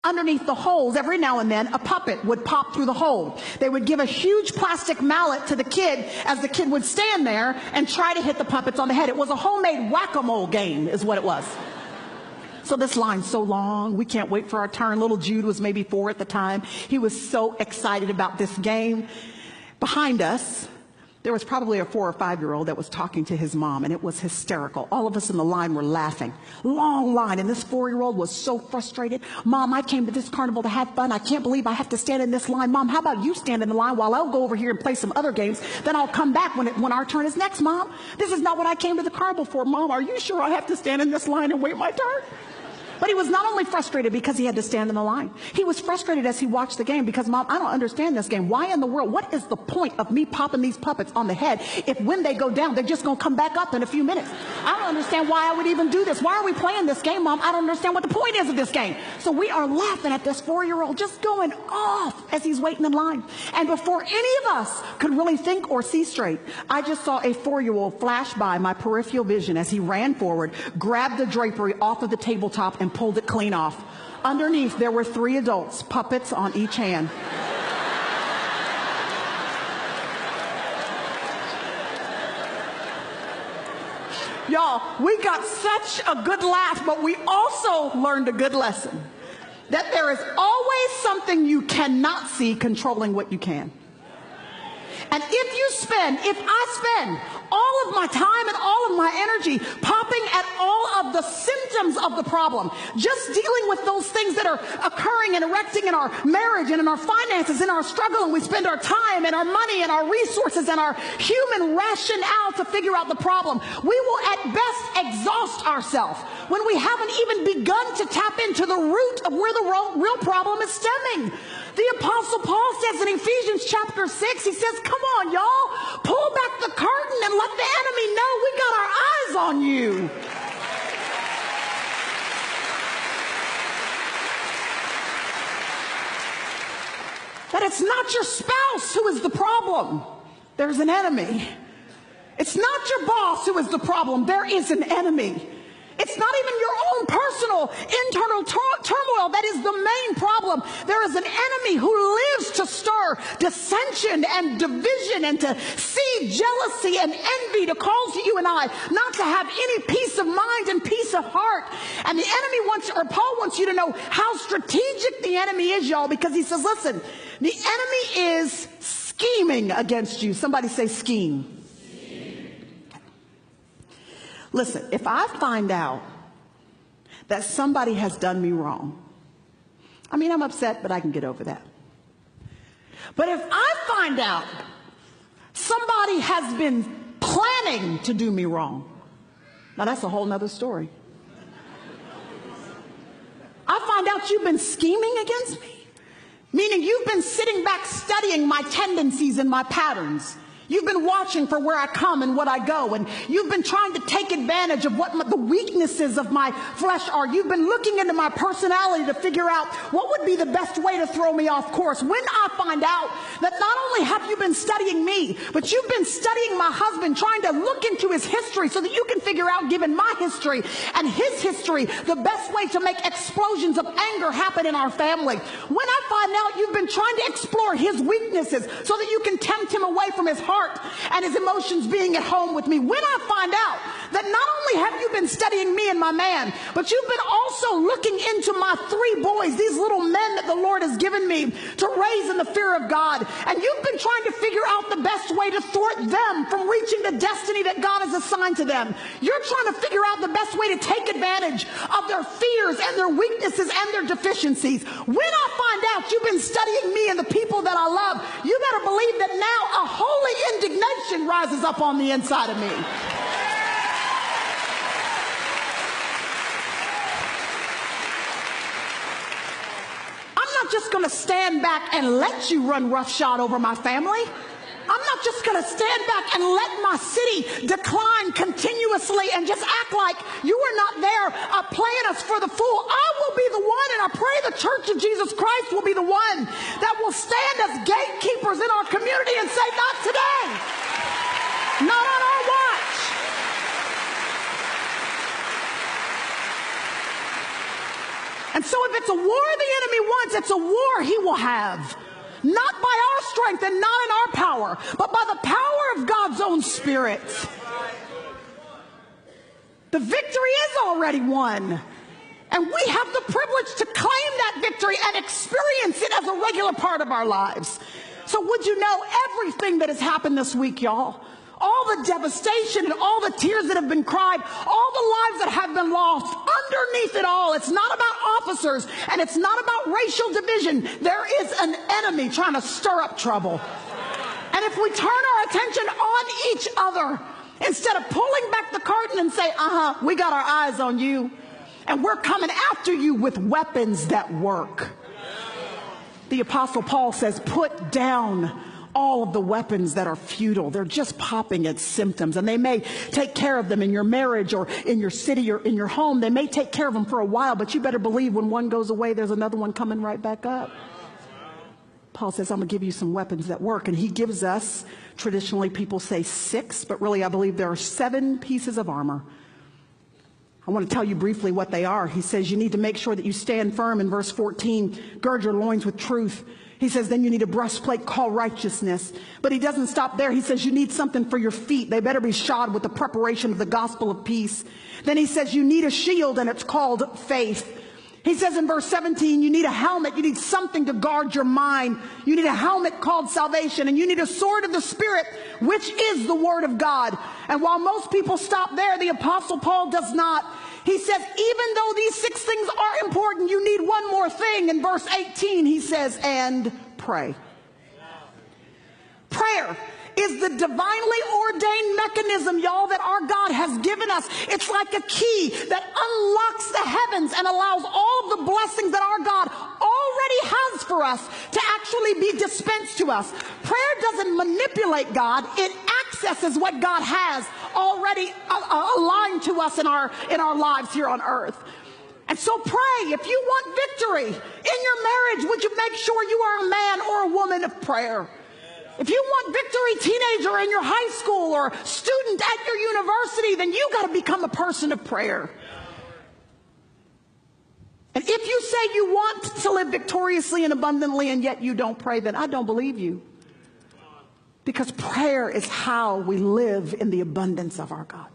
Underneath the holes, every now and then, a puppet would pop through the hole. They would give a huge plastic mallet to the kid as the kid would stand there and try to hit the puppets on the head. It was a homemade whack-a-mole game is what it was. So this line's so long, we can't wait for our turn. Little Jude was maybe 4 at the time. He was so excited about this game. Behind us, there was probably a 4 or 5-year-old that was talking to his mom, and it was hysterical. All of us in the line were laughing. Long line, and this 4-year-old was so frustrated. Mom, I came to this carnival to have fun. I can't believe I have to stand in this line. Mom, how about you stand in the line while I'll go over here and play some other games? Then I'll come back when our turn is next, Mom. This is not what I came to the carnival for. Mom, are you sure I have to stand in this line and wait my turn? But he was not only frustrated because he had to stand in the line. He was frustrated as he watched the game because, Mom, I don't understand this game. Why in the world? What is the point of me popping these puppets on the head if when they go down, they're just going to come back up in a few minutes? I don't understand why I would even do this. Why are we playing this game, Mom? I don't understand what the point is of this game. So we are laughing at this 4-year-old just going off as he's waiting in line. And before any of us could really think or see straight, I just saw a 4-year-old flash by my peripheral vision as he ran forward, grabbed the drapery off of the tabletop, and pulled it clean off. Underneath, there were 3 adults, puppets on each hand. Y'all, we got such a good laugh, but we also learned a good lesson. That there is always something you cannot see controlling what you can. And if I spend all of my time and all of my energy popping at all of the symptoms of the problem, just dealing with those things that are occurring and erecting in our marriage and in our finances, in our struggle, and we spend our time and our money and our resources and our human rationale to figure out the problem, we will at best exhaust ourselves when we haven't even begun to tap into the root of where the real problem is stemming. The Apostle Paul says in Ephesians chapter 6, he says, come on, y'all, pull back the curtain and let the enemy know we got our eyes on you. That it's not your spouse who is the problem. There's an enemy. It's not your boss who is the problem. There is an enemy. It's not even your own personal internal turmoil that is the main problem. There is an enemy who lives to stir dissension and division and to seed jealousy and envy, to cause you and I not to have any peace of mind and peace of heart. And the enemy Paul wants you to know how strategic the enemy is, y'all, because he says, listen, the enemy is scheming against you. Somebody say scheme. Listen, if I find out that somebody has done me wrong, I mean, I'm upset, but I can get over that. But if I find out somebody has been planning to do me wrong, now that's a whole nother story. I find out you've been scheming against me, meaning you've been sitting back studying my tendencies and my patterns. You've been watching for where I come and what I go, and you've been trying to take advantage of what the weaknesses of my flesh are. You've been looking into my personality to figure out what would be the best way to throw me off course. When I find out that not only have you been studying me, but you've been studying my husband, trying to look into his history so that you can figure out, given my history and his history, the best way to make explosions of anger happen in our family. When I find out you've been trying to explore his weaknesses so that you can tempt him away from his heart and his emotions being at home with me. When I find out that not only have you been studying me and my man, but you've been also looking into my 3 boys, these little men that the Lord has given me to raise in the fear of God, and you've been trying to figure out the best way to thwart them from reaching the destiny that God has assigned to them. You're trying to figure out the best way to take advantage of their fears and their weaknesses and their deficiencies. When I find out you've been studying me and the people that I love, you better believe that now a holy indignation rises up on the inside of me. I'm not just going to stand back and let you run roughshod over my family. I'm not just going to stand back and let my city decline continuously and just act like you are not there playing us for the fool. I will be the one, and I pray the Church of Jesus Christ will be the one that will stand as gatekeepers in our community and say, not today, not on our watch. And so if it's a war the enemy wants, it's a war he will have. Not by our strength and not in our power, but by the power of God's own Spirit. The victory is already won. And we have the privilege to claim that victory and experience it as a regular part of our lives. So would you know, everything that has happened this week, y'all, all the devastation and all the tears that have been cried, all the lives that have been lost, underneath it all, it's not about officers and it's not about racial division. There is an enemy trying to stir up trouble. And if we turn our attention on each other, instead of pulling back the curtain and say, we got our eyes on you, and we're coming after you with weapons that work. The Apostle Paul says, put down all of the weapons that are futile. They're just popping at symptoms, and they may take care of them in your marriage or in your city or in your home. They may take care of them for a while, but you better believe when one goes away, there's another one coming right back up. Paul says, I'm going to give you some weapons that work. And he gives us, traditionally people say 6, but really I believe there are 7 pieces of armor. I want to tell you briefly what they are. He says you need to make sure that you stand firm in verse 14. Gird your loins with truth. He says then you need a breastplate called righteousness. But he doesn't stop there. He says you need something for your feet. They better be shod with the preparation of the gospel of peace. Then he says you need a shield, and it's called faith. He says in verse 17, you need a helmet. You need something to guard your mind. You need a helmet called salvation. And you need a sword of the Spirit, which is the word of God. And while most people stop there, the Apostle Paul does not. He says, even though these 6 things are important, you need one more thing. In verse 18, he says, and pray. Prayer is the divinely ordained mechanism, y'all, that our God has given us. It's like a key that unlocks the heavens and allows all of the blessings that our God already has for us to actually be dispensed to us. Prayer doesn't manipulate God. It accesses what God has already aligned to us in our lives here on earth. And so pray. If you want victory in your marriage, would you make sure you are a man or a woman of prayer? If you want victory, teenager, in your high school or student at your university, then you got to become a person of prayer. And if you say you want to live victoriously and abundantly and yet you don't pray, then I don't believe you. Because prayer is how we live in the abundance of our God.